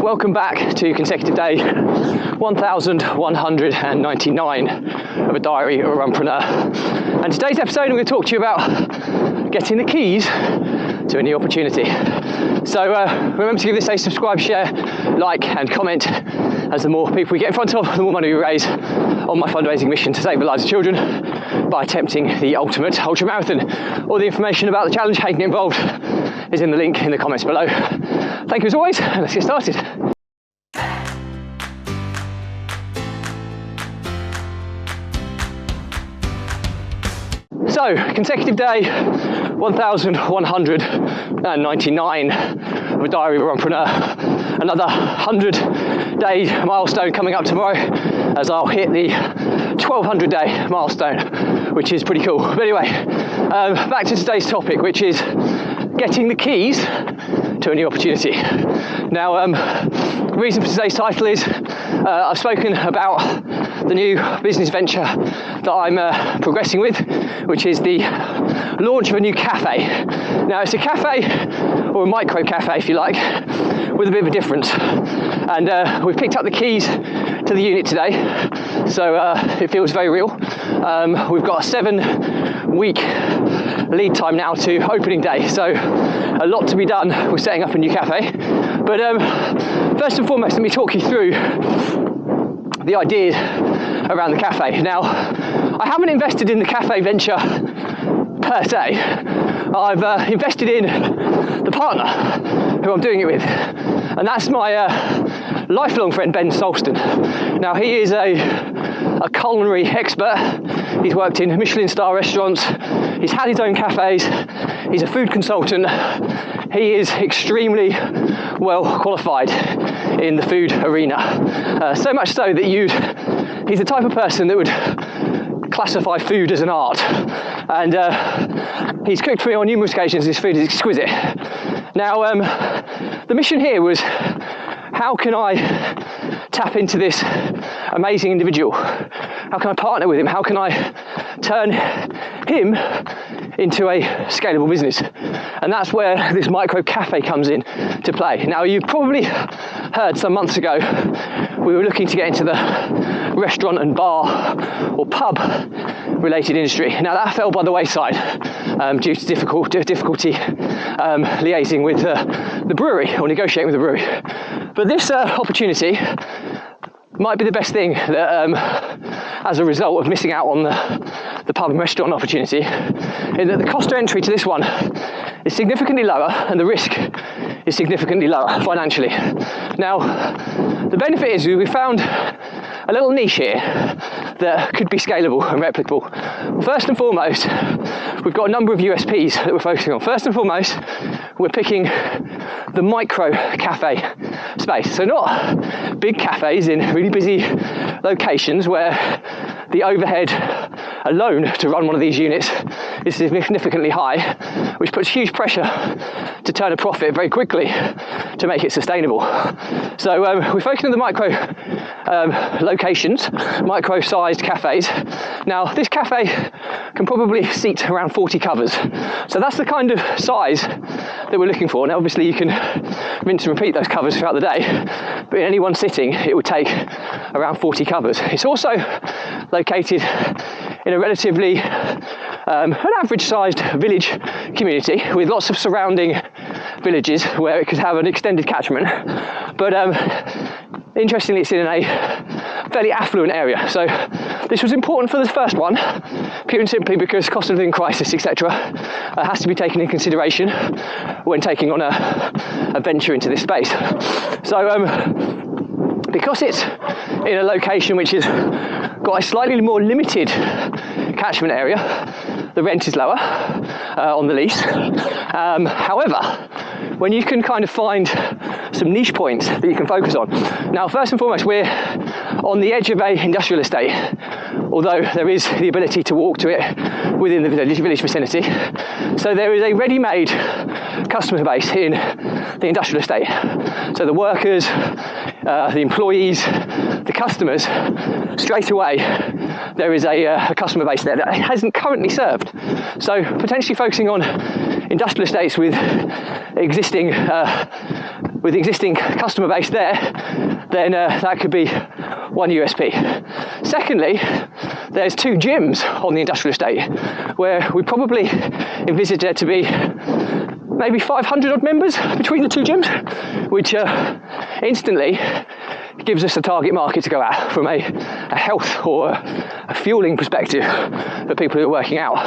Welcome back to consecutive day 1199 of a diary of a runpreneur. And today's episode I'm going to talk to you about getting the keys to a new opportunity. So remember to give this a subscribe, share, like and comment, as the more people we get in front of, the more money we raise on my fundraising mission to save the lives of children by attempting the ultimate ultra marathon. All the information about the challenge, how you can get involved, is in the link in the comments below. Thank you as always, and let's get started. So, consecutive day 1199 of a diary of a runpreneur. Another 100-day milestone coming up tomorrow, as I'll hit the 1200-day milestone, which is pretty cool. But anyway, back to today's topic, which is getting the keys to a new opportunity. Now, the reason for today's title is I've spoken about the new business venture that I'm progressing with, which is the launch of a new cafe. Now, it's a cafe, or a micro cafe if you like, with a bit of a difference. And we've picked up the keys to the unit today, so it feels very real. We've got a 7-week lead time now to opening day, so a lot to be done with setting up a new cafe. But first and foremost, let me talk you through the idea around the cafe. Now, I haven't invested in the cafe venture per se. I've invested in the partner who I'm doing it with, and that's my lifelong friend Ben Solston. Now, he is a culinary expert. He's worked in Michelin star restaurants, he's had his own cafes, he's a food consultant. He is extremely well qualified in the food arena, so much so that he's the type of person that would classify food as an art, and he's cooked for me on numerous occasions. His food is exquisite. Now, the mission here was, how can I tap into this amazing individual? How can I partner with him? How can I turn him into a scalable business? And that's where this micro cafe comes in to play. Now, you've probably heard some months ago we were looking to get into the restaurant and bar or pub related industry. Now, that fell by the wayside due to difficulty liaising with the brewery, or negotiating with the brewery. But this opportunity might be the best thing that, as a result of missing out on the pub and restaurant opportunity, in that the cost of entry to this one is significantly lower and the risk is significantly lower financially. Now, the benefit is we found a little niche here that could be scalable and replicable. First and foremost, we've got a number of USPs that we're focusing on. First and foremost, we're picking the micro cafe space. So not big cafes in really busy locations where the overhead alone to run one of these units is significantly high, which puts huge pressure to turn a profit very quickly to make it sustainable. So we're focusing on the micro locations, micro-sized cafes. Now, this cafe can probably seat around 40 covers. So that's the kind of size that we're looking for. Now, obviously, you can rinse and repeat those covers throughout the day, but in any one sitting, it would take around 40 covers. It's also located in a relatively an average-sized village community with lots of surrounding villages where it could have an extended catchment. But interestingly, it's in a fairly affluent area. So this was important for the first one, pure and simply because cost of living crisis, etc., has to be taken into consideration when taking on a venture into this space. So because it's in a location which has got a slightly more limited catchment area, the rent is lower on the lease. However, when you can kind of find some niche points that you can focus on. Now, first and foremost, we're on the edge of an industrial estate, although there is the ability to walk to it within the village vicinity. So there is a ready-made customer base in the industrial estate. So the workers, the employees, the customers, straight away there is a customer base there that hasn't currently served. So potentially focusing on industrial estates with existing with the existing customer base there, then that could be one USP. Secondly, there's 2 gyms on the industrial estate where we probably envisage there to be maybe 500 odd members between the 2 gyms, which instantly gives us a target market to go at from a health or a fueling perspective for people who are working out.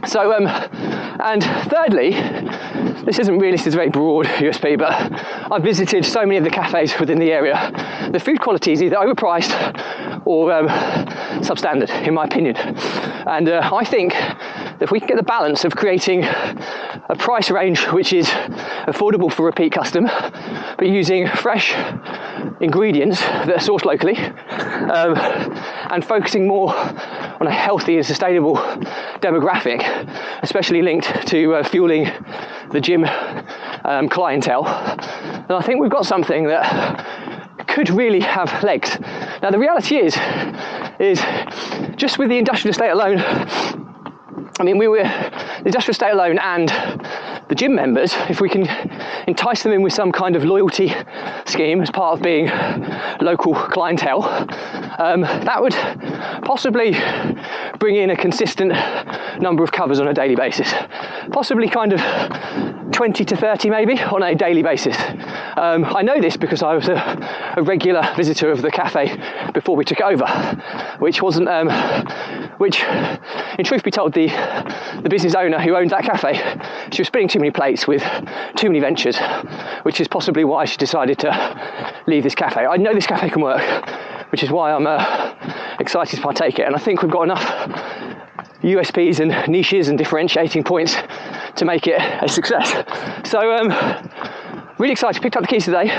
So, and thirdly, this is a very broad USP, but I've visited so many of the cafes within the area. The food quality is either overpriced or substandard, in my opinion. And I think that if we can get the balance of creating a price range which is affordable for repeat custom, but using fresh ingredients that are sourced locally, and focusing more on a healthy and sustainable demographic, especially linked to fueling the gym clientele, then I think we've got something that could really have legs. Now the reality is just with the industrial estate alone, I mean, the industrial estate alone and the gym members, if we can entice them in with some kind of loyalty scheme as part of being local clientele, that would possibly bring in a consistent number of covers on a daily basis. Possibly kind of 20 to 30 maybe on a daily basis. I know this because I was a regular visitor of the cafe before we took it over, which wasn't, which in truth be told, the business owner who owned that cafe, she was spinning too many plates with too many ventures, which is possibly why she decided to leave this cafe. I know this cafe can work, which is why I'm excited to partake it, and I think we've got enough USPs and niches and differentiating points to make it a success. So really excited, picked up the keys today.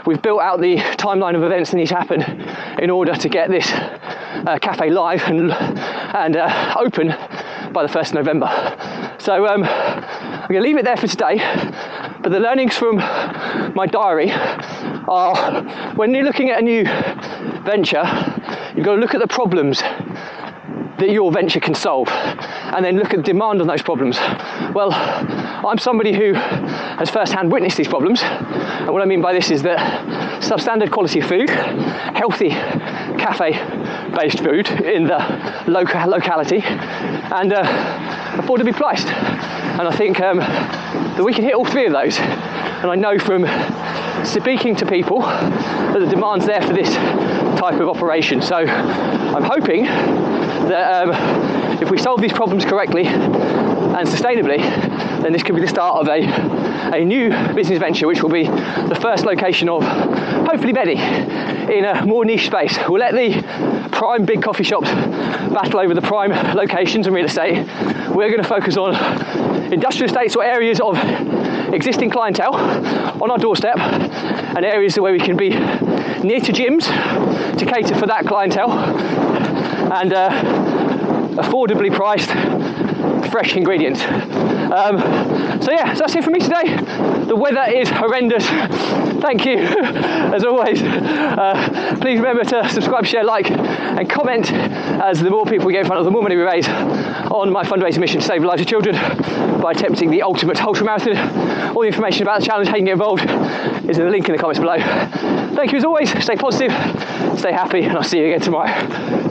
We've built out the timeline of events that need to happen in order to get this cafe live and open by the 1st of November. So I'm going to leave it there for today, but the learnings from my diary are, when you're looking at a new venture, you've got to look at the problems that your venture can solve and then look at the demand on those problems. Well, I'm somebody who has first-hand witnessed these problems, and what I mean by this is that substandard quality of food, healthy cafe-based food in the locality, and affordably priced. And I think that we can hit all 3 of those, and I know from speaking to people that the demand's there for this type of operation. So I'm hoping that if we solve these problems correctly and sustainably, then this could be the start of a new business venture, which will be the first location of, hopefully, many in a more niche space. We'll let the prime big coffee shops battle over the prime locations and real estate. We're going to focus on industrial estates or areas of existing clientele on our doorstep, and areas where we can be near to gyms to cater for that clientele, and affordably priced fresh ingredients. So yeah, so that's it for me today. The weather is horrendous. Thank you, as always. Please remember to subscribe, share, like, and comment, as the more people we get in front of, the more money we raise on my fundraising mission to save the lives of children by attempting the ultimate ultra marathon. All the information about the challenge, how you can get involved, is in the link in the comments below. Thank you as always. Stay positive, stay happy, and I'll see you again tomorrow.